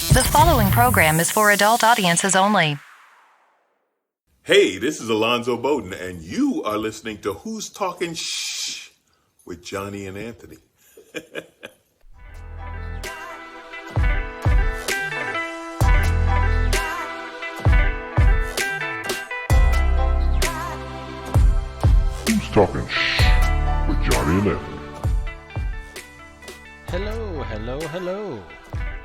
The following program is for adult audiences only. Hey, this is Alonzo Bowden, and you are listening to Who's Talking Shh with Johnny and Anthony. Who's Talking Shh with Johnny and Anthony. Hello.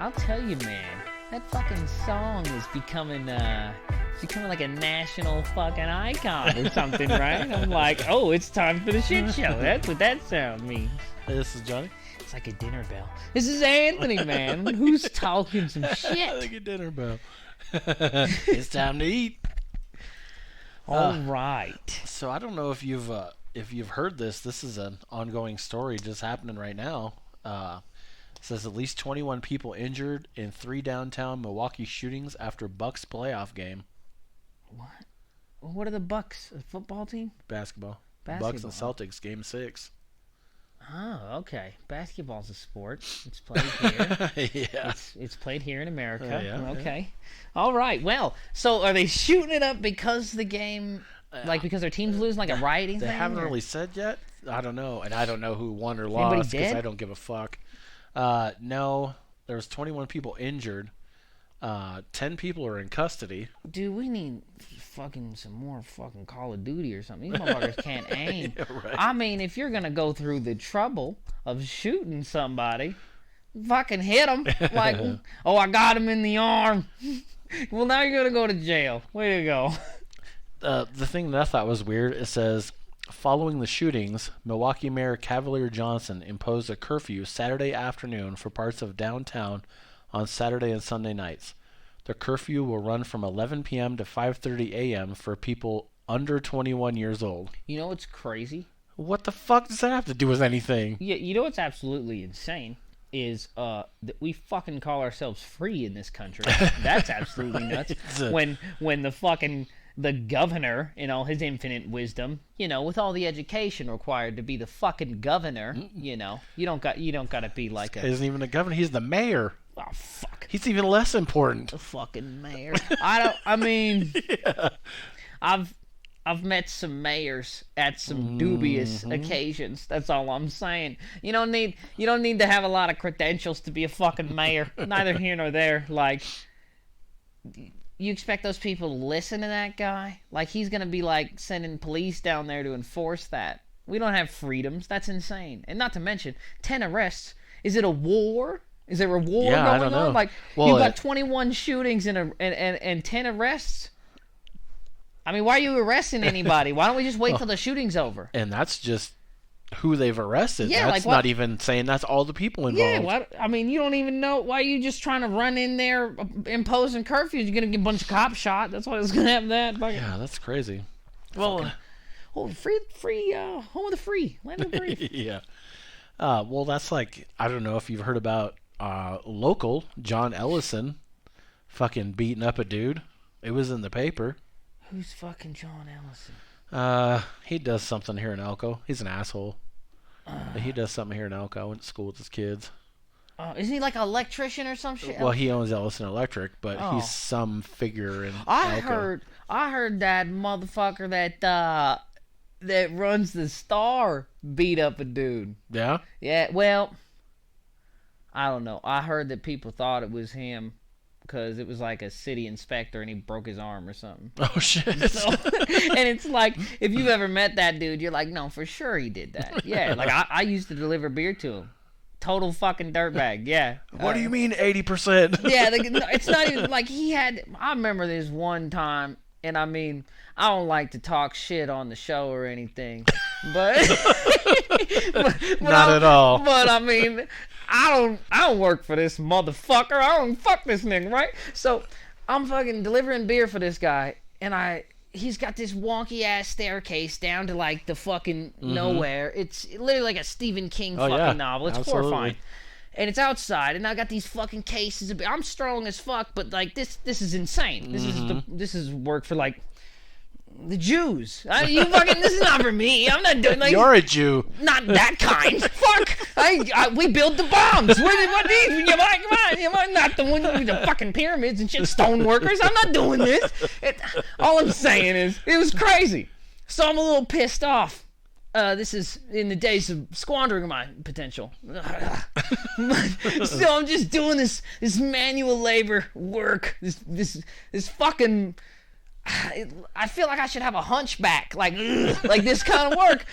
I'll tell you, man, that fucking song is becoming like a national fucking icon or something, right? I'm like, oh, it's time for the shit show. That's what that sound means. Hey, this is Johnny. It's like a dinner bell. This is Anthony, man. Who's talking some shit? Like a dinner bell. It's time to eat. All right. So I don't know if you've heard this. This is an ongoing story just happening right now. It says at least 21 people injured in 3 downtown Milwaukee shootings after Bucks playoff game. What? What are the Bucks? A football team? Basketball. Bucks and Celtics, game 6. Oh, okay. Basketball's a sport. It's played here. Yeah. It's played here in America. Yeah. Okay. All right. Well, so are they shooting it up because the game, because their team's losing, like a rioting They thing? haven't really said yet. I don't know. And I don't know who won or lost because I don't give a fuck. No, there was 21 people injured. 10 people are in custody. Dude, we need some more fucking Call of Duty or something. These motherfuckers can't aim. Yeah, right. I mean, if you're gonna go through the trouble of shooting somebody, fucking hit them. Like, oh, I got him in the arm. Well, now you're gonna go to jail. Way to go. The thing that I thought was weird, it says, following the shootings, Milwaukee Mayor Cavalier Johnson imposed a curfew Saturday afternoon for parts of downtown on Saturday and Sunday nights. The curfew will run from 11 p.m. to 5:30 a.m. for people under 21 years old. You know what's crazy? What the fuck does that have to do with anything? Yeah, you know what's absolutely insane is that we fucking call ourselves free in this country. That's absolutely nuts. When the governor, in all his infinite wisdom, with all the education required to be the fucking governor, you don't got to be like He isn't even a governor. He's the mayor. Oh, fuck. He's even less important. The fucking mayor. Yeah. I've met some mayors at some dubious occasions. That's all I'm saying. You don't need to have a lot of credentials to be a fucking mayor. Neither here nor there. Like, you expect those people to listen to that guy? Like, he's gonna be like sending police down there to enforce that. We don't have freedoms. That's insane. And not to mention 10 arrests. Is it a war? Is there a war going I don't know. on? Like, well, you've got 21 shootings and 10 arrests. I mean, why are you arresting anybody? Why don't we just wait till the shooting's over? And that's just who they've arrested. Yeah, that's not even saying that's all the people involved. Yeah, you don't even know. Why are you just trying to run in there imposing curfews? You're going to get a bunch of cops shot. That's why it's going to have that. Yeah, that's crazy. Well, free, home of the free, land of the brave. Yeah. Well, that's like, I don't know if you've heard about local John Ellison fucking beating up a dude. It was in the paper. Who's fucking John Ellison? He does something here in Elko. He's an asshole. But he does something here in Elko. I went to school with his kids. Isn't he like an electrician or some shit? Well, he owns Ellison Electric, but he's some figure in Elko. I heard that motherfucker that runs the Star beat up a dude. Yeah? Yeah, well, I don't know. I heard that people thought it was him because it was like a city inspector and he broke his arm or something. Oh, shit. And it's like, if you've ever met that dude, you're like, no, for sure he did that. Yeah, like I used to deliver beer to him. Total fucking dirtbag, yeah. What do you mean 80%? Yeah, it's not even like I remember this one time, and I mean, I don't like to talk shit on the show or anything, but not at all. But I mean, I don't work for this motherfucker. I don't fuck this nigga, right? So I'm fucking delivering beer for this guy, and he's got this wonky ass staircase down to like the fucking nowhere. It's literally like a Stephen King fucking novel. It's horrifying. And it's outside, and I got these fucking cases of beer. I'm strong as fuck, but like this is insane. This is work for like the Jews. This is not for me. I'm not doing like You're a Jew. Not that kind. Fuck. We build the bombs. What these? Am I not the one with the fucking pyramids and shit? Stone workers. I'm not doing this. All I'm saying is, it was crazy. So I'm a little pissed off. This is in the days of squandering my potential. So I'm just doing this manual labor work. This fucking. I feel like I should have a hunchback, like this kind of work.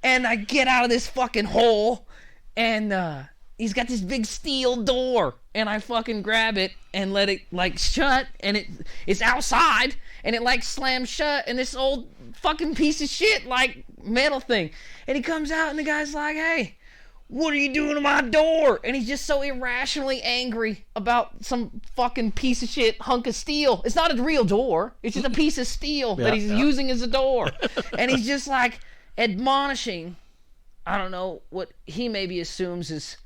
And I get out of this fucking hole, and he's got this big steel door, and I fucking grab it and let it like shut, and it's outside, and it like slams shut, and this old fucking piece of shit like metal thing, and he comes out, and the guy's like, "Hey, what are you doing to my door?" And he's just so irrationally angry about some fucking piece of shit hunk of steel. It's not a real door. It's just a piece of steel that he's using as a door. And he's just like admonishing, I don't know what he maybe assumes is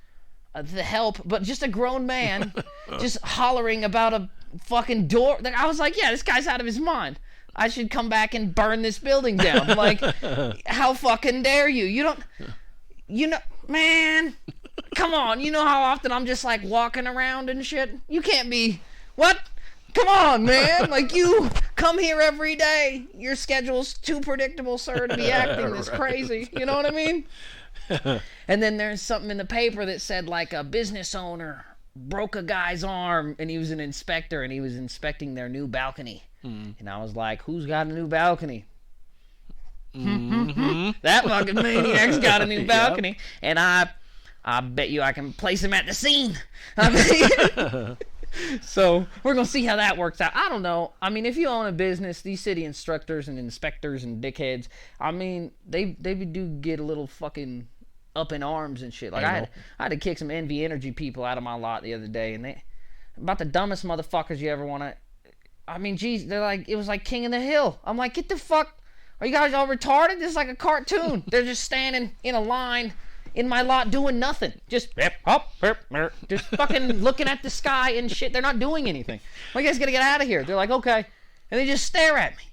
the help, but just a grown man just hollering about a fucking door. Like, I was like, yeah, this guy's out of his mind. I should come back and burn this building down. Like, how fucking dare you? You know, man, come on. You know how often I'm just like walking around and shit? You can't be, what? Come on, man. Like, you come here every day. Your schedule's too predictable, sir, to be acting this crazy. You know what I mean? And then there's something in the paper that said like a business owner broke a guy's arm, and he was an inspector, and he was inspecting their new balcony. And I was like, who's got a new balcony? That fucking maniac's got a new balcony. And I bet you I can place him at the scene. So we're gonna see how that works out. I don't know. I mean, if you own a business, these city instructors and inspectors and dickheads, I mean, they do get a little fucking up in arms and shit. Like, I had to kick some NV Energy people out of my lot the other day, and they about the dumbest motherfuckers you ever want to. I mean, geez, they're like, it was like King of the Hill. I'm like, get the fuck. Are you guys all retarded? This is like a cartoon. They're just standing in a line in my lot doing nothing. Just fucking looking at the sky and shit. They're not doing anything. Well, you guys gotta get out of here. They're like, okay. And they just stare at me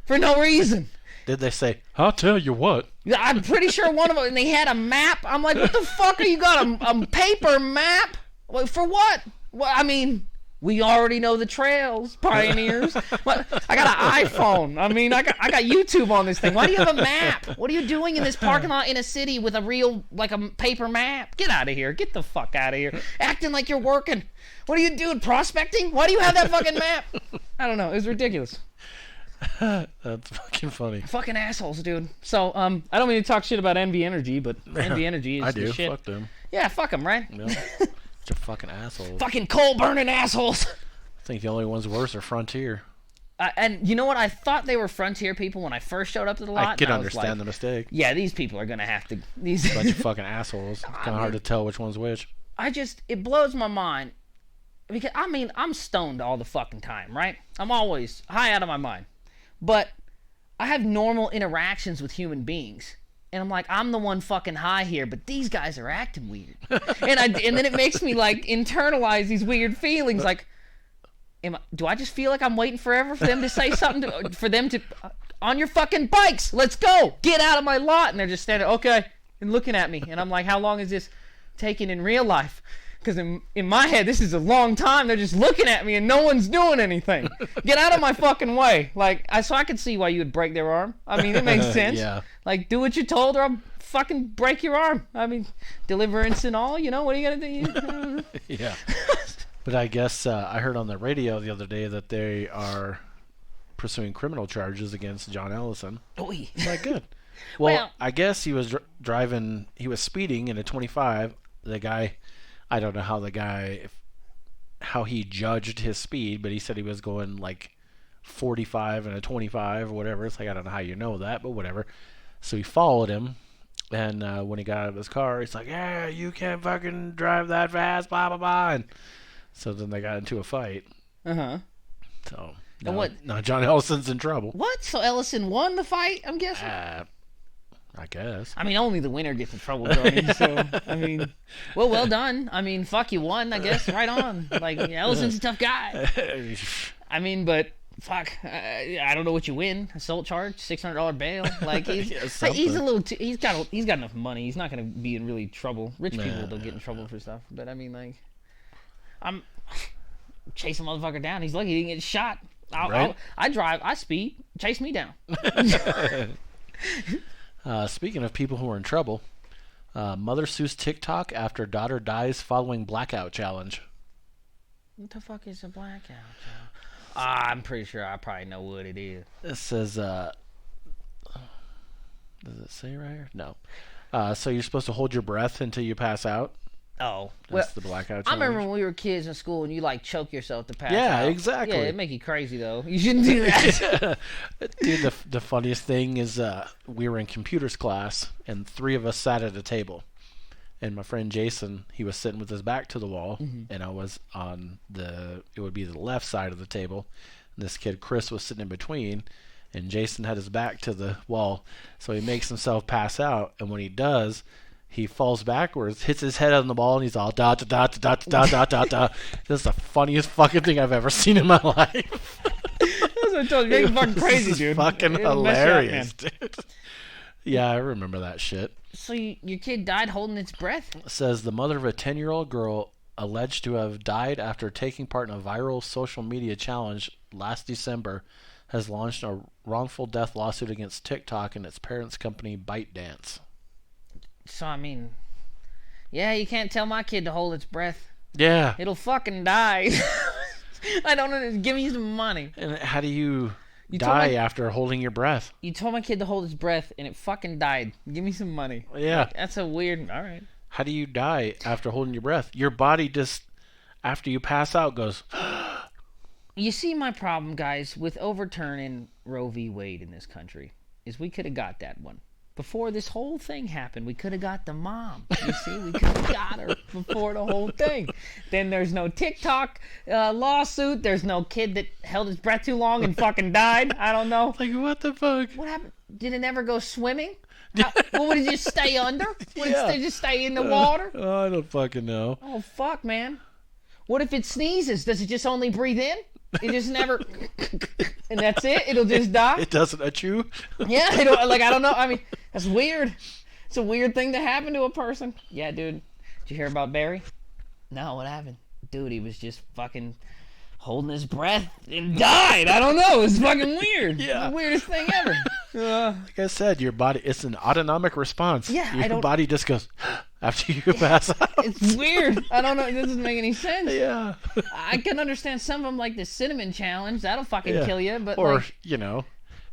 for no reason. Did they say, I'll tell you what? I'm pretty sure one of them, and they had a map. I'm like, what the fuck are you got? A paper map? Well, for what? Well, I mean, we already know the trails, pioneers. I got an iPhone. I mean, I got YouTube on this thing. Why do you have a map? What are you doing in this parking lot in a city with a real, like a paper map? Get out of here. Get the fuck out of here. Acting like you're working. What are you doing? Prospecting? Why do you have that fucking map? I don't know. It was ridiculous. That's fucking funny. Fucking assholes, dude. So, I don't mean to talk shit about NV Energy, but NV Energy is the shit. Fuck them. Yeah, fuck them, right? Yeah. Bunch of fucking assholes. Fucking coal-burning assholes. I think the only ones worse are Frontier. And you know what? I thought they were Frontier people when I first showed up to the lot. I can understand the mistake. Yeah, these people are going to have to... Bunch of fucking assholes. It's kind of hard to tell which one's which. It blows my mind. Because, I mean, I'm stoned all the fucking time, right? I'm always high out of my mind. But I have normal interactions with human beings. And I'm like, I'm the one fucking high here, but these guys are acting weird. and then it makes me like internalize these weird feelings. Like, do I just feel like I'm waiting forever for them to say something? For them to, on your fucking bikes, let's go, get out of my lot. And they're just standing, okay, and looking at me. And I'm like, how long is this taking in real life? Because in my head, this is a long time. They're just looking at me and no one's doing anything. Get out of my fucking way. Like, so I could see why you would break their arm. I mean, it makes sense. Yeah. Like, do what you're told or I'll fucking break your arm. I mean, deliverance and all, you know, what are you going to do? Yeah. But I guess I heard on the radio the other day that they are pursuing criminal charges against John Ellison. Oy. Like, good. Well, I guess he was driving, he was speeding in a 25. The guy... I don't know how he judged his speed, but he said he was going like 45 and a 25 or whatever. It's like, I don't know how you know that, but whatever. So he followed him, and when he got out of his car, he's like, yeah, you can't fucking drive that fast, blah, blah, blah. And so then they got into a fight. Uh-huh. So what? Now John Ellison's in trouble. What? So Ellison won the fight, I'm guessing? I guess. I mean, only the winner gets in trouble, Tony. So, I mean, well done. I mean, fuck, you won, I guess. Right on. Like, Ellison's a tough guy. I mean, but fuck, I don't know what you win. Assault charge, $600 bail. Like he's Yeah, he's a little too, he's got enough money. He's not gonna be in really trouble. Rich people don't get in trouble for stuff. But I mean, like, I'm chasing a motherfucker down. He's lucky he didn't get shot. I drive, I speed, chase me down. Speaking of people who are in trouble, mother sues TikTok after daughter dies following blackout challenge. What the fuck is a blackout challenge? I'm pretty sure I probably know what it is. It says, does it say right here? No. So you're supposed to hold your breath until you pass out? Oh. That's the blackout challenge. I remember when we were kids in school and you like choke yourself to pass out. Yeah, exactly. Yeah, it'd make you crazy though. You shouldn't do that. Dude, the funniest thing is we were in computers class and 3 of us sat at a table. And my friend Jason, he was sitting with his back to the wall, and I was on it would be the left side of the table. And this kid, Chris, was sitting in between, and Jason had his back to the wall. So he makes himself pass out, and when he does, he falls backwards, hits his head on the ball, and he's all da da da da da da da da. This is the funniest fucking thing I've ever seen in my life. That's what I told you. You're fucking crazy, This is dude. fucking It'll mess you up, hilarious, dude. Yeah, I remember that shit. So your kid died holding its breath? It says the mother of a 10-year-old girl alleged to have died after taking part in a viral social media challenge last December has launched a wrongful death lawsuit against TikTok and its parents' company ByteDance. So, I mean, yeah, you can't tell my kid to hold its breath. Yeah. It'll fucking die. I don't know. Give me some money. And how do you told die after holding your breath? You told my kid to hold his breath, and it fucking died. Give me some money. Yeah. Like, that's a weird... All right. How do you die after holding your breath? Your body just, after you pass out, goes... You see my problem, guys, with overturning Roe v. Wade in this country, is we could have got that one. Before this whole thing happened, we could have got the mom. You see, we could have got her before the whole thing. Then there's no TikTok lawsuit. There's no kid that held his breath too long and fucking died. I don't know. Like, what the fuck? What happened? Did it never go swimming? What would it just stay under? Would it just stay in the water? I don't fucking know. Oh, fuck, man. What if it sneezes? Does it just only breathe in? It just never... And that's it? It'll just die? It doesn't chew? Yeah, I don't know. I mean, that's weird. It's a weird thing to happen to a person. Yeah, dude. Did you hear about Barry? No, what happened? Dude, he was just fucking holding his breath and died. I don't know. It's fucking weird. Yeah. The weirdest thing ever. Like I said, your body, it's an autonomic response. Yeah, your body just goes after you pass out. It's weird. I don't know. It doesn't make any sense. Yeah. I can understand some of them, like the cinnamon challenge. That'll fucking kill you. But or, like, you know,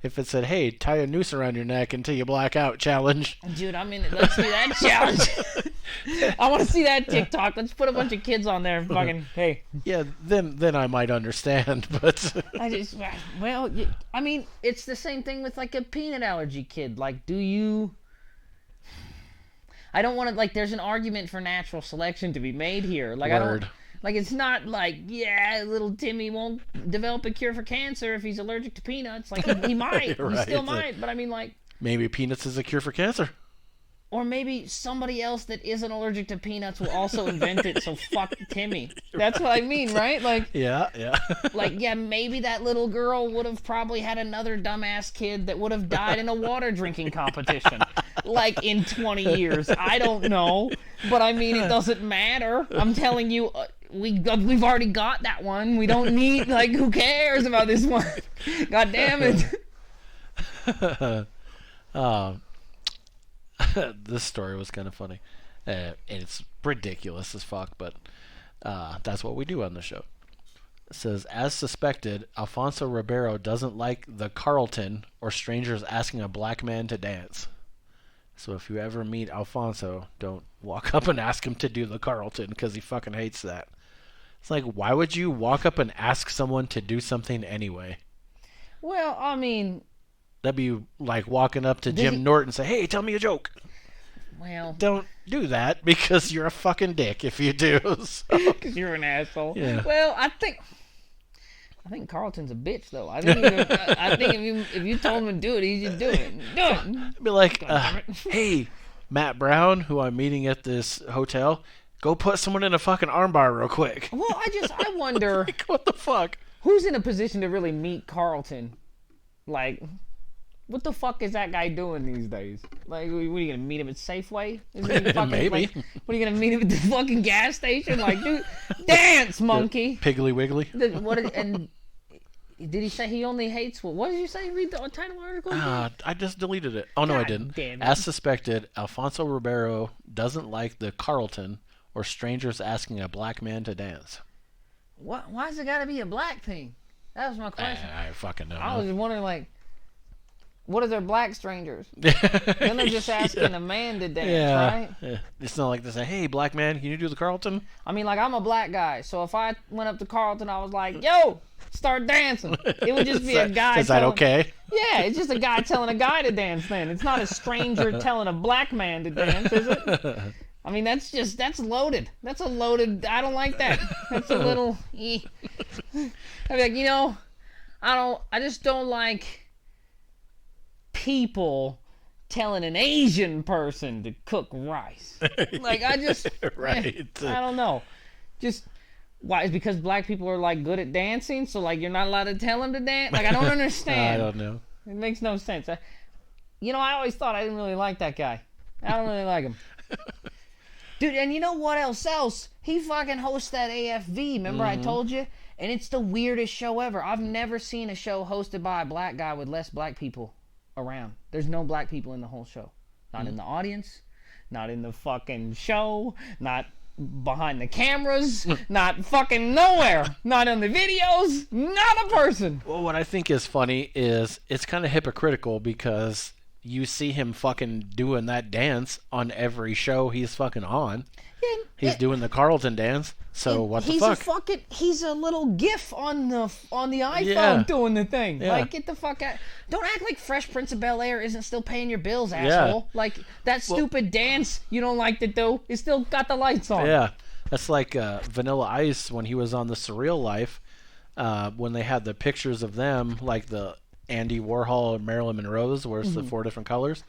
if it said, hey, tie a noose around your neck until you black out challenge. dude, I mean, let's do that challenge. I want to see that TikTok. Let's put a bunch of kids on there and fucking, hey. Yeah, then I might understand, but... I mean, it's the same thing with, like, a peanut allergy kid. Like, do you... I don't want to, like, there's an argument for natural selection to be made here. Like, Word. I don't... Like, it's not like, yeah, little Timmy won't develop a cure for cancer if he's allergic to peanuts. Like, he might. Right. He still might. But, I mean, like... Maybe peanuts is a cure for cancer. Or maybe somebody else that isn't allergic to peanuts will also invent it, so fuck Timmy. That's what I mean, right? Like, Yeah. like, yeah, maybe that little girl would have probably had another dumbass kid that would have died in a water drinking competition. Like, in 20 years. I don't know. But, I mean, it doesn't matter. I'm telling you, we've already got that one. We don't need, like, who cares about this one? God damn it. This story was kind of funny. And it's ridiculous as fuck, but that's what we do on the show. It says, as suspected, Alfonso Ribeiro doesn't like the Carlton or strangers asking a black man to dance. So if you ever meet Alfonso, don't walk up and ask him to do the Carlton, because he fucking hates that. It's like, why would you walk up and ask someone to do something anyway? Well, I mean... That'd be like walking up to Jim Norton and say, hey, tell me a joke. Well... Don't do that, because you're a fucking dick if you do. Because you're an asshole. Yeah. Well, I think Carlton's a bitch, though. I think if you told him to do it, he'd just do it. Do it. I'd be like, hey, Matt Brown, who I'm meeting at this hotel, go put someone in a fucking armbar real quick. Well, I wonder... Like, what the fuck? who's in a position to really meet Carlton? Like, what the fuck is that guy doing these days? Like, what are you gonna meet him at Safeway? Maybe. Like, what are you gonna meet him at the fucking gas station? Like, dude, dance, monkey. Piggly Wiggly. And did he say he only hates what did you say? Read the title article. I just deleted it. Oh no, I didn't. Damn it. As suspected, Alfonso Ribeiro doesn't like the Carlton or strangers asking a black man to dance. What? Why's it gotta be a black thing? That was my question. I fucking know. I was just wondering, like, what are their black strangers? Then they're just asking a man to dance, right? Yeah. It's not like they say, "Hey, black man, can you do the Carlton?" I mean, like, I'm a black guy, so if I went up to Carlton, I was like, "Yo, start dancing." It would just be a guy. Is that okay? Yeah, it's just a guy telling a guy to dance. Then it's not a stranger telling a black man to dance, is it? I mean, that's loaded. That's a loaded. I don't like that. That's a little. I'd be like, I just don't like people telling an Asian person to cook rice. Like, I just right. I don't know. Just why? Is because black people are like good at dancing, so like you're not allowed to tell them to dance? Like, I don't understand. I don't know. It makes no sense. I always thought I didn't really like that guy. I don't really like him. Dude, and you know what else? He fucking hosts that AFV. Remember I told you? And it's the weirdest show ever. I've never seen a show hosted by a black guy with less black people around. There's no black people in the whole show. Not in the audience, not in the fucking show, not behind the cameras, not fucking nowhere. Not on the videos, not a person. Well, what I think is funny is it's kind of hypocritical because you see him fucking doing that dance on every show he's fucking on. Yeah, He's doing the Carlton dance. So what the fuck? He's a little gif on the iPhone doing the thing. Yeah. Like, get the fuck out. Don't act like Fresh Prince of Bel-Air isn't still paying your bills, asshole. Like, that stupid dance you don't like to do is still got the lights on. Yeah. That's like Vanilla Ice when he was on the Surreal Life, when they had the pictures of them, like the Andy Warhol and Marilyn Monroe's, where it's the 4 different colors.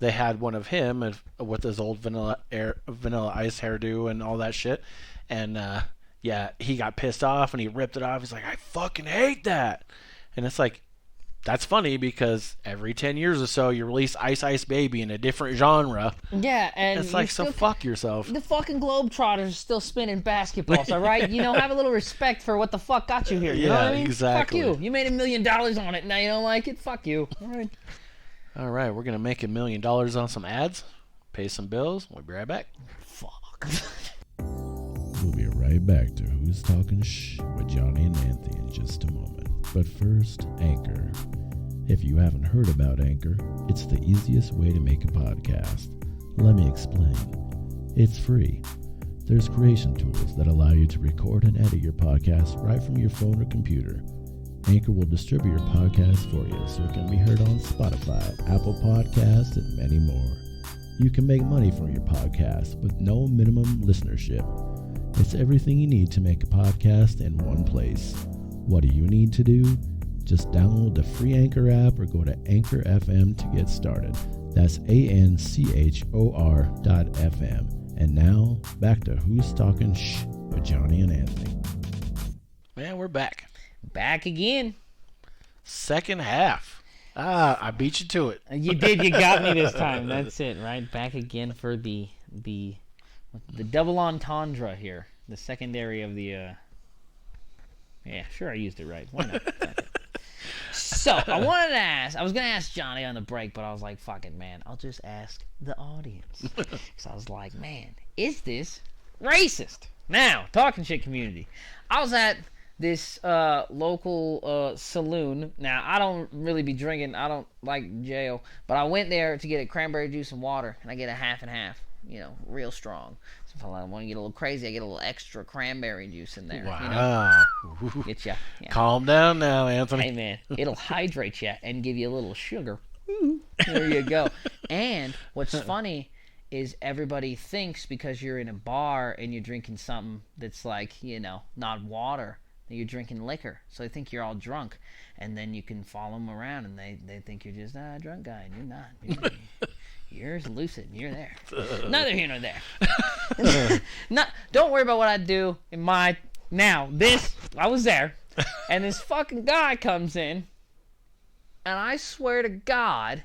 They had one of him with his old Vanilla Ice hairdo and all that shit. And, he got pissed off and he ripped it off. He's like, I fucking hate that. And it's like, that's funny because every 10 years or so you release Ice Ice Baby in a different genre. Yeah, and it's like, so fuck yourself. The fucking Globetrotters are still spinning basketballs, all right? Have a little respect for what the fuck got you here. You know what I mean? Exactly. Fuck you. You made $1 million on it, now you don't like it? Fuck you. All right, we're going to make $1 million on some ads, pay some bills. We'll be right back. Fuck. We'll be right back to Who's Talking Shh with Johnny and Anthony in just a moment. But first, Anchor. If you haven't heard about Anchor, it's the easiest way to make a podcast. Let me explain. It's free. There's creation tools that allow you to record and edit your podcast right from your phone or computer. Anchor will distribute your podcast for you so it can be heard on Spotify, Apple Podcasts, and many more. You can make money from your podcast with no minimum listenership. It's everything you need to make a podcast in one place. What do you need to do? Just download the free Anchor app or go to Anchor FM to get started. That's ANCHOR.FM. And now, back to Who's Talking Shh with Johnny and Anthony. Man, we're back. Back again. Second half. I beat you to it. You did. You got me this time. That's it, right? Back again for the double entendre here. The secondary of the... Yeah, sure, I used it right. Why not? So, I was going to ask Johnny on the break, but I was like, fuck it, man. I'll just ask the audience. Because I was like, man, is this racist? Now, talking shit community. I was at this local saloon. Now, I don't really be drinking. I don't like jail. But I went there to get a cranberry juice and water, and I get a half and half. Real strong. So if I want to get a little crazy, I get a little extra cranberry juice in there. Wow. Get ya. Yeah. Calm down now, Anthony. Hey, man, it'll hydrate you and give you a little sugar. There you go. And what's funny is everybody thinks because you're in a bar and you're drinking something that's like, not water, that you're drinking liquor. So they think you're all drunk. And then you can follow them around and they think you're just a drunk guy. And you're not. You're lucid. You're there. Neither here nor there. Don't worry about what I do in my... Now, I was there. And this fucking guy comes in, and I swear to God,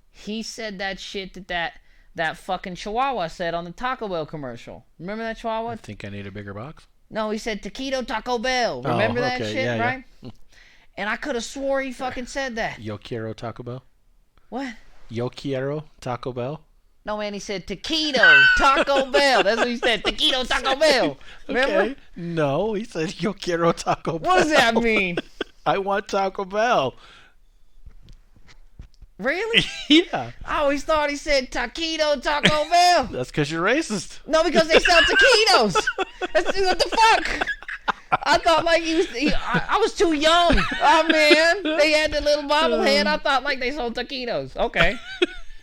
he said that shit that fucking Chihuahua said on the Taco Bell commercial. Remember that Chihuahua? I think I need a bigger box. No, he said Taquito Taco Bell. Remember that okay. shit, Yeah, right? Yeah. And I could have swore he fucking said that. Yo quiero Taco Bell? What? Yo quiero Taco Bell? No, man, he said Taquito Taco Bell. That's what he said, Taquito Taco Bell. Remember? Okay. No, he said yo quiero Taco Bell. What does that mean? I want Taco Bell. Really? Yeah. I always thought he said Taquito Taco Bell. That's because you're racist. No, because they sell taquitos. What the fuck? I thought like I was too young. Oh man, they had the little bobblehead. I thought like they sold taquitos. Okay,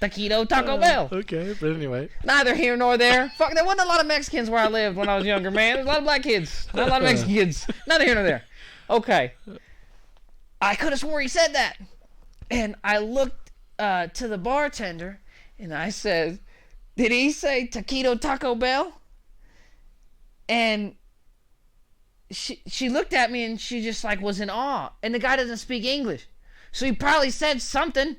Taquito Taco Bell. Okay, but anyway. Neither here nor there. Fuck, there wasn't a lot of Mexicans where I lived when I was younger, man. There's a lot of black kids, not a lot of Mexican kids. Neither here nor there. Okay, I could have swore he said that, and I looked to the bartender, and I said, "Did he say Taquito Taco Bell?" And she looked at me and she just like was in awe. And the guy doesn't speak English, so he probably said something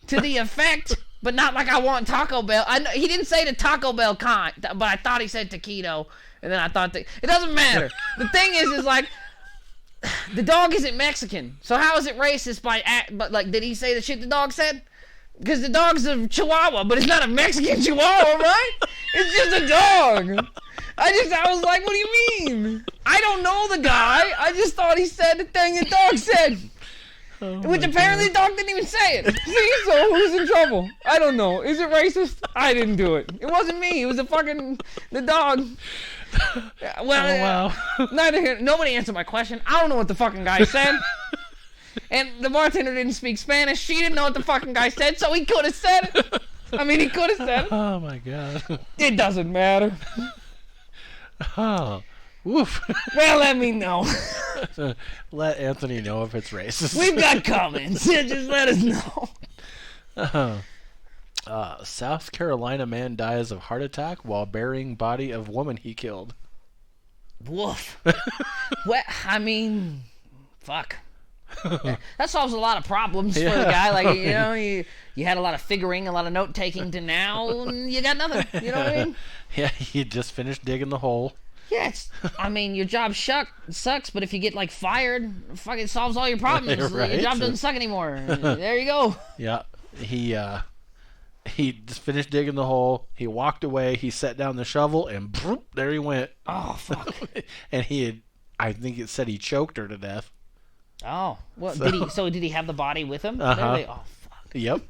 to the effect, but not like I want Taco Bell. He didn't say the Taco Bell kind, but I thought he said taquito, and then I thought that it doesn't matter. The thing is like the dog isn't Mexican, so how is it racist but like did he say the shit the dog said? Because the dog's a Chihuahua, but it's not a Mexican Chihuahua, right? It's just a dog. I was like, what do you mean? I don't know the guy. I just thought he said the thing the dog said. Which apparently the dog didn't even say it. See, so who's in trouble? I don't know. Is it racist? I didn't do it. It wasn't me. It was the dog. Well, neither here. Nobody answered my question. I don't know what the fucking guy said. And the bartender didn't speak Spanish. She didn't know what the fucking guy said, so he could have said it. I mean, he could have said it. Oh, my God. It doesn't matter. Oh, woof. Well, let me know. Let Anthony know if it's racist. We've got comments. Just let us know. South Carolina man dies of heart attack while burying body of woman he killed. Woof. Well, I mean, fuck. That solves a lot of problems for the guy. Like, you know, you had a lot of figuring, a lot of note taking to now, you got nothing. You know what I mean? Yeah, you just finished digging the hole. Yeah, I mean, your job sucks, but if you get, like, fired, fuck, it solves all your problems. Right? Your job doesn't suck anymore. There you go. Yeah, he just finished digging the hole. He walked away. He set down the shovel, and broop, there he went. Oh, fuck. And I think it said he choked her to death. Oh, well, did he have the body with him? Uh-huh. Oh, fuck. Yep.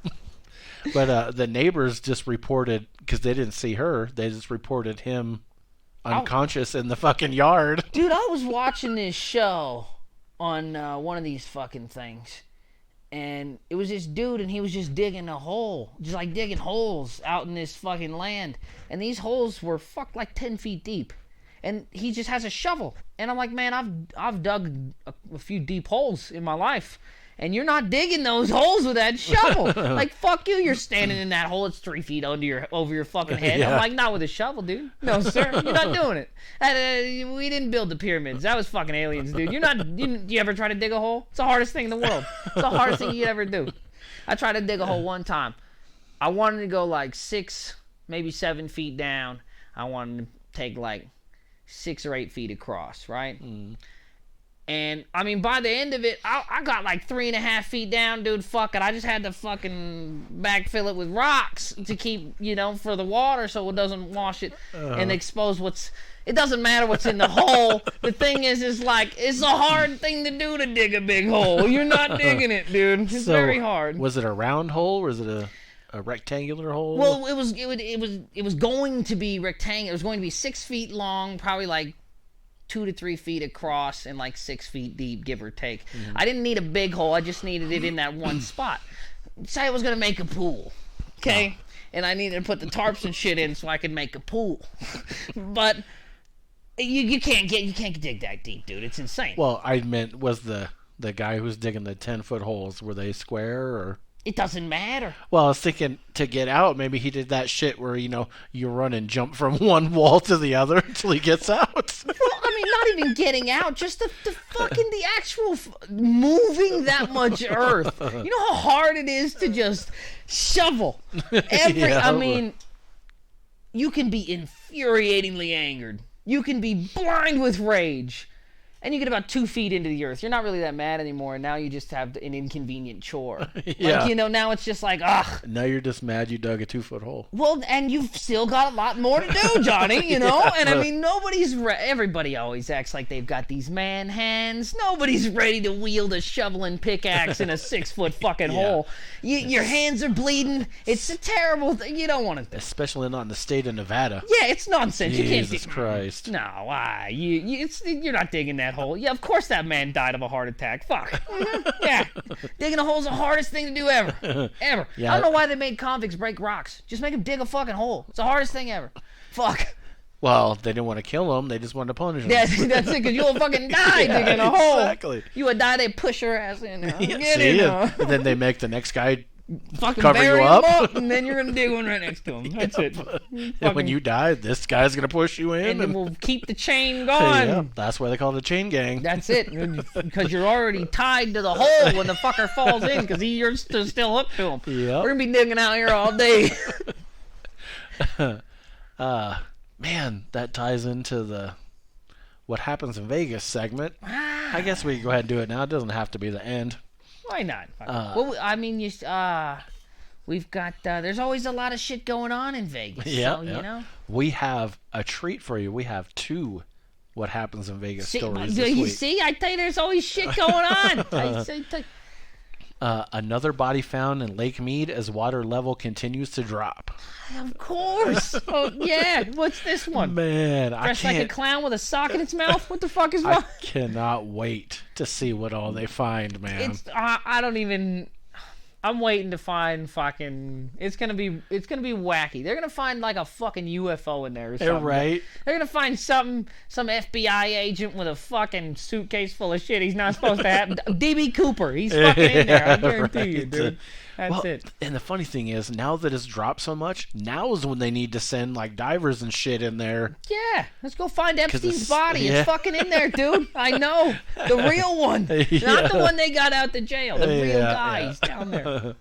But the neighbors just reported, because they didn't see her, they just reported him unconscious in the fucking yard. Dude, I was watching this show on one of these fucking things, and it was this dude, and he was just digging a hole, just like digging holes out in this fucking land, and these holes were like 10 feet deep. And he just has a shovel. And I'm like, man, I've dug a few deep holes in my life. And you're not digging those holes with that shovel. Like, fuck you. You're standing in that hole. It's 3 feet over your fucking head. Yeah. I'm like, not with a shovel, dude. No, sir. You're not doing it. We didn't build the pyramids. That was fucking aliens, dude. You ever try to dig a hole? It's the hardest thing in the world. It's the hardest thing you'd ever do. I tried to dig a hole one time. I wanted to go like 6, maybe 7 feet down. I wanted to take like 6 or 8 feet across, right? And I mean, by the end of it, I got like 3.5 feet down, dude. Fuck it, I just had to fucking backfill it with rocks to keep, for the water so it doesn't wash it and expose it doesn't matter what's in the hole. The thing is like, it's a hard thing to do to dig a big hole. You're not digging it, dude. It's very hard. Was it a round hole or was it a rectangular hole? Well, it was going to be rectangular. It was going to be 6 feet long, probably like 2 to 3 feet across, and like 6 feet deep, give or take. I didn't need a big hole. I just needed it in that one spot. Say I was gonna make a pool, okay, and I needed to put the tarps and shit in so I could make a pool. But you can't dig that deep, dude. It's insane. Well, I meant, was the guy who's digging the 10-foot holes, were they square or? It doesn't matter. Well, I was thinking to get out, maybe he did that shit where, you run and jump from one wall to the other until he gets out. Well, I mean, not even getting out, just the actual moving that much earth. You know how hard it is to just shovel Yeah. I mean, you can be infuriatingly angered. You can be blind with rage. And you get about 2 feet into the earth. You're not really that mad anymore. And now you just have an inconvenient chore. Yeah. Like, now it's just like, ugh. Now you're just mad you dug a 2-foot hole. Well, and you've still got a lot more to do, Johnny, you know? And I mean, everybody always acts like they've got these man hands. Nobody's ready to wield a shovel and pickaxe in a 6-foot fucking hole. Your hands are bleeding. It's a terrible thing. You don't want to. Especially not in the state of Nevada. Yeah, it's nonsense. You can't Jesus Christ. No, why? You're not digging that hole. Yeah, of course that man died of a heart attack. Fuck. Yeah. Digging a hole's the hardest thing to do ever. Ever. Yeah. I don't know why they made convicts break rocks. Just make them dig a fucking hole. It's the hardest thing ever. Fuck. Well, they didn't want to kill him. They just wanted to punish him. That's it, because you'll fucking die digging a hole. Exactly. You would die, they push your ass in there. Yeah, Get see, in there. and then they make the next guy Fucking cover bury you him up. and then you're going to dig one right next to him. That's it. And when you die, this guy's going to push you in. And then we'll keep the chain going. Yeah, that's why they call it a chain gang. That's it, because you're already tied to the hole when the fucker falls in, because you're still hooked to him. Yep. We're gonna be digging out here all day. Man, that ties into the what happens in Vegas segment. I guess we can go ahead and do it now. It doesn't have to be the end. Why not? Well, I mean, we've got. There's always a lot of shit going on in Vegas. Yeah, so, you know. We have a treat for you. We have 2 what happens in Vegas stories do this you week. see? I tell you, there's always shit going on. Another body found in Lake Mead as water level continues to drop. Of course. Oh yeah. What's this one? Man, Dressed like a clown with a sock in its mouth. What the fuck is wrong? I cannot wait to see what all they find, man. It's I don't even. I'm waiting to find fucking. It's gonna be wacky. They're gonna find like a fucking UFO in there or something. Right. They're gonna find some FBI agent with a fucking suitcase full of shit he's not supposed to have. DB Cooper, he's fucking in there. I guarantee you, dude. That's it. And the funny thing is, now that it's dropped so much, now is when they need to send like divers and shit in there. Yeah, let's go find Epstein's body. Yeah. It's fucking in there, dude. I know. The real one. Yeah. Not the one they got out the jail. The real guy. He's down there.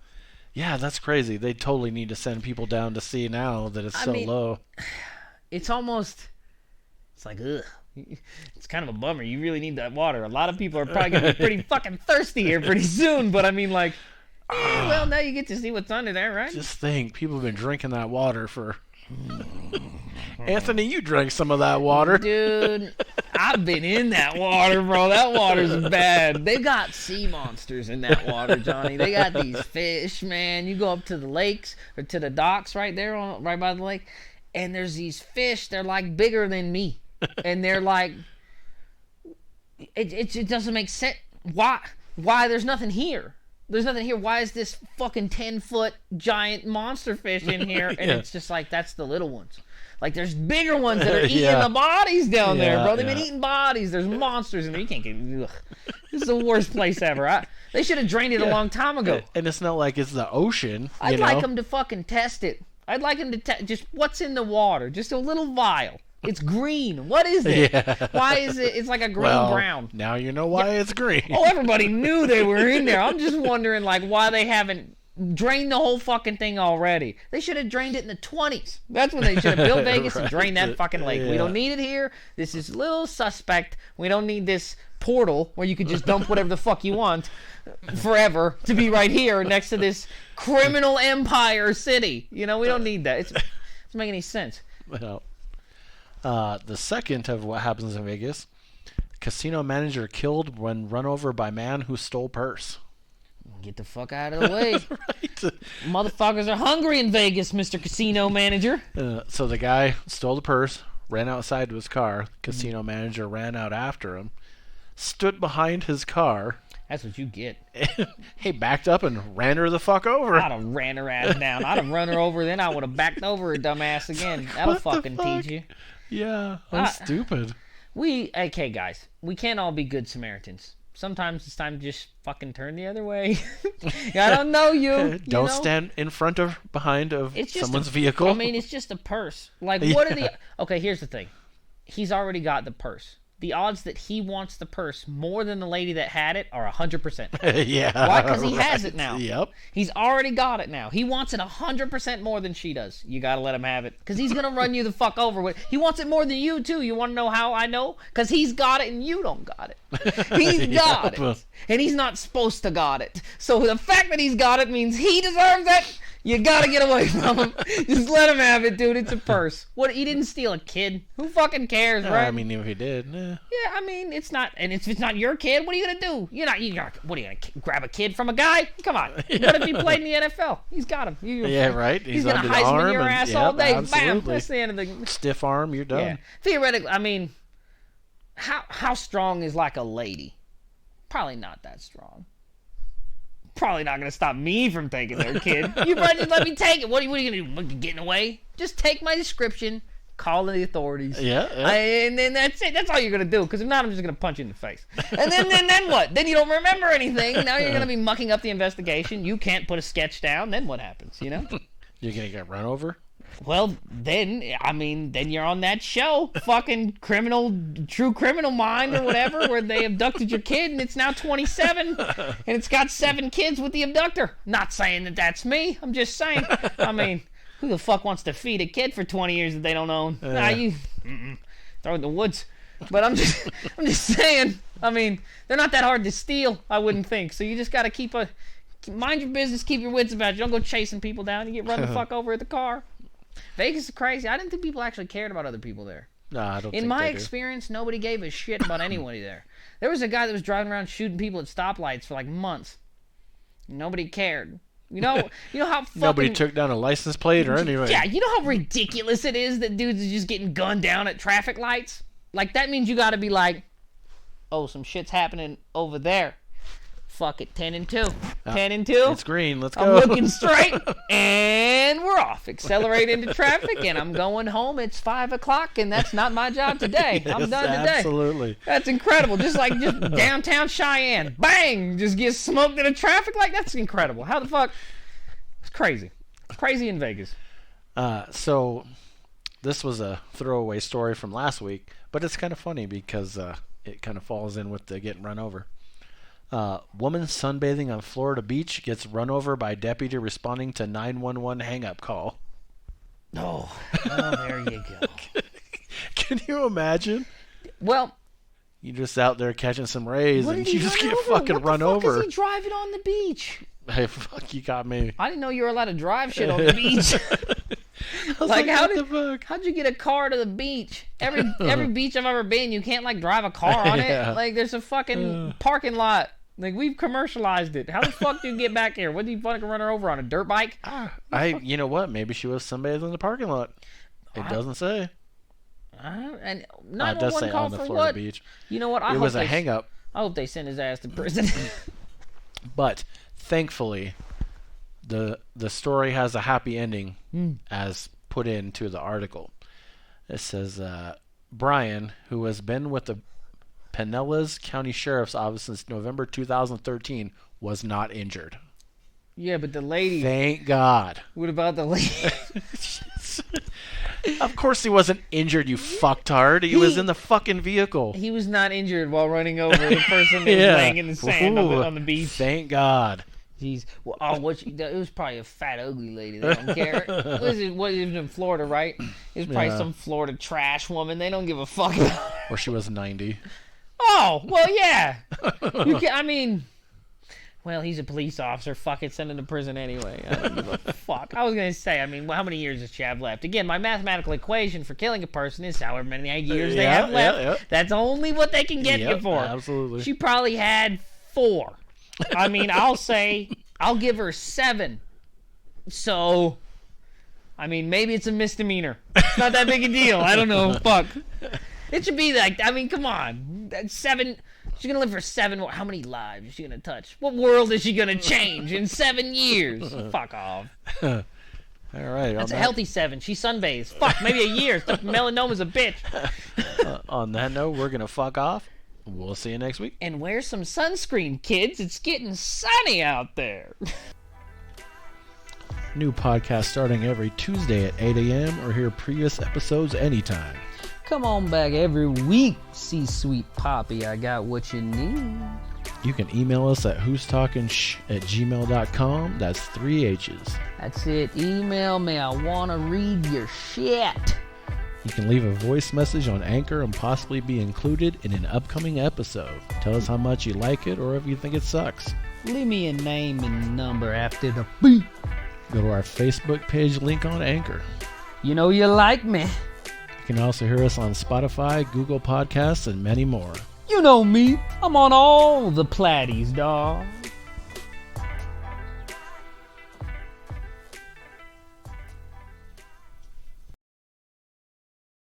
Yeah, that's crazy. They totally need to send people down to see now that it's so low. It's almost. It's like, ugh. It's kind of a bummer. You really need that water. A lot of people are probably going to be pretty fucking thirsty here pretty soon. But I mean, like, well, now you get to see what's under there, right? Just think, people have been drinking that water for... Anthony, you drank some of that water. Dude, I've been in that water, bro. That water's bad. They got sea monsters in that water, Johnny. They got these fish, man. You go up to the lakes or to the docks right there, right by the lake, and there's these fish. They're like bigger than me, and they're like, it doesn't make sense. Why? There's nothing here. There's nothing here. Why is this fucking 10-foot giant monster fish in here? And it's just like, that's the little ones. Like, there's bigger ones that are eating the bodies down there, bro. They've been eating bodies. There's monsters in there. You can't get... Ugh. This is the worst place ever. They should have drained it a long time ago. And it's not like it's the ocean. I'd like them to fucking test it. I'd like them to just what's in the water. Just a little vial. It's green. What is it? Yeah. Why is it? It's like a green-brown. Now you know why it's green. Oh, everybody knew they were in there. I'm just wondering, like, why they haven't drained the whole fucking thing already. They should have drained it in the 20s. That's when they should have built Vegas and drained that fucking lake. We don't need it here. This is a little suspect. We don't need this portal where you could just dump whatever the fuck you want forever to be right here next to this criminal empire city. You know, we don't need that. It doesn't make any sense. Well, the second of what happens in Vegas, casino manager killed when run over by man who stole purse. Get the fuck out of the way. Right. Motherfuckers are hungry in Vegas, Mr. Casino Manager. So the guy stole the purse, ran outside to his car. Casino manager ran out after him, stood behind his car. That's what you get. He backed up and ran her the fuck over. I'd have ran her ass down. I'd have run her over, then I would have backed over her dumbass again. That'll fucking teach you. Yeah, that's stupid. Okay, guys, we can't all be good Samaritans. sometimes it's time to just fucking turn the other way. I don't know you. Don't stand in front or behind of someone's vehicle. I mean, it's just a purse. Like, what are the... Okay, here's the thing. He's already got the purse. The odds that he wants the purse more than the lady that had it are 100%. Yeah. Why? Because he has it now. Yep. He's already got it now. He wants it 100% more than she does. You gotta let him have it. Because he's gonna run you the fuck over with. He wants it more than you, too. You want to know how I know? Because he's got it and you don't got it. He's got it. And he's not supposed to got it. So the fact that he's got it means he deserves it. You gotta get away from him. Just let him have it, dude. It's a purse. What? He didn't steal a kid. Who fucking cares, right? I mean, if he did, Yeah, I mean, it's not. And if it's not your kid, what are you gonna do? What are you gonna grab a kid from a guy? Come on. What if he played in the NFL? He's got him. Yeah, right. He's gonna Heisman your ass all day. Absolutely. Bam. That's the end of the stiff arm. You're done. Yeah. Theoretically, I mean, how strong is like a lady? Probably not that strong. Probably not going to stop me from taking their kid. You probably just let me take it. What are you going to do? Getting away? Just take my description, call the authorities. Yeah. And then that's it. That's all you're going to do. Because if not, I'm just going to punch you in the face. And then what? Then you don't remember anything. Now you're going to be mucking up the investigation. You can't put a sketch down. Then what happens, you know? You're going to get run over? Well, then you're on that show, fucking True Criminal Mind or whatever, where they abducted your kid and it's now 27 and it's got 7 kids with the abductor. Not saying that that's me. I'm just saying. I mean, who the fuck wants to feed a kid for 20 years that they don't own? Nah, you throw it in the woods. But I'm just saying. I mean, they're not that hard to steal, I wouldn't think. So you just got to mind your business, keep your wits about you. Don't go chasing people down. You get run the fuck over at the car. Vegas is crazy. I didn't think people actually cared about other people there. No, I don't think In my they do. experience, nobody gave a shit about anybody there. There was a guy that was driving around shooting people at stoplights for like months. Nobody cared. You know how fucking... Nobody took down a license plate or anything. Yeah, you know how ridiculous it is that dudes are just getting gunned down at traffic lights? Like, that means you gotta be like, oh, some shit's happening over there. Fuck it, 10 and 2. 10 and 2. It's green. Let's I'm go. looking straight, and we're off. Accelerate into traffic, and I'm going home. It's 5 o'clock, and that's not my job today. I'm done today. Absolutely. That's incredible. Just downtown Cheyenne. Bang! Just get smoked in the traffic. Like, that's incredible. How the fuck? It's crazy. It's crazy in Vegas. So this was a throwaway story from last week, but it's kind of funny because it kind of falls in with the getting run over. Woman sunbathing on Florida beach gets run over by deputy responding to 911 hang-up call. Oh, there you go. Can you imagine? Well, you're just out there catching some rays and you just get over? fucking What run the fuck over. Is he driving on the beach? Hey, fuck, you got me. I didn't know you were allowed to drive shit on the beach. Like, how'd you get a car to the beach? Every beach I've ever been, you can't like drive a car on it. Like, there's a fucking parking lot. Like, we've commercialized it. How the fuck do you get back here? What do you fucking run her over on a dirt bike? You know what? Maybe she was sunbathing in the parking lot. It doesn't say. And It does say call on the for Florida what? beach. You know what? It was a hang-up. I hope they send his ass to prison. But thankfully, the story has a happy ending, as put into the article. It says Brian, who has been with the Pinellas County Sheriff's Office since November 2013, was not injured. Yeah, but the lady... Thank God. What about the lady? Of course he wasn't injured, you fucktard. He was in the fucking vehicle. He was not injured while running over the person that was laying in the sand on the beach. Thank God. Jeez. Well, it was probably a fat, ugly lady. They don't care. It was in Florida, right? It was probably some Florida trash woman. They don't give a fuck about her. Or she was 90. Oh, well, yeah. Well, he's a police officer. Fuck it, send him to prison anyway. I don't give a fuck. I was going to say, how many years does she have left? Again, my mathematical equation for killing a person is however many years they have left. Yeah. That's only what they can get you for. Absolutely. She probably had 4. I'll give her 7. So, maybe it's a misdemeanor. It's not that big a deal. I don't know. Fuck. It should be like, come on. That's 7. She's going to live for 7 more. How many lives is she going to touch? What world is she going to change in 7 years? Fuck off. All right. That's a healthy 7. She sunbathes. Fuck, maybe a year. Melanoma's a bitch. On that note, we're going to fuck off. We'll see you next week. And wear some sunscreen, kids. It's getting sunny out there. New podcast starting every Tuesday at 8 a.m. or hear previous episodes anytime. Come on back every week, see sweet Poppy. I got what you need. You can email us at who'stalkingshh@gmail.com. That's 3 H's. That's it. Email me. I want to read your shit. You can leave a voice message on Anchor and possibly be included in an upcoming episode. Tell us how much you like it or if you think it sucks. Leave me a name and number after the beep. Go to our Facebook page link on Anchor. You know you like me. You can also hear us on Spotify, Google Podcasts, and many more. You know me. I'm on all the platties, dawg.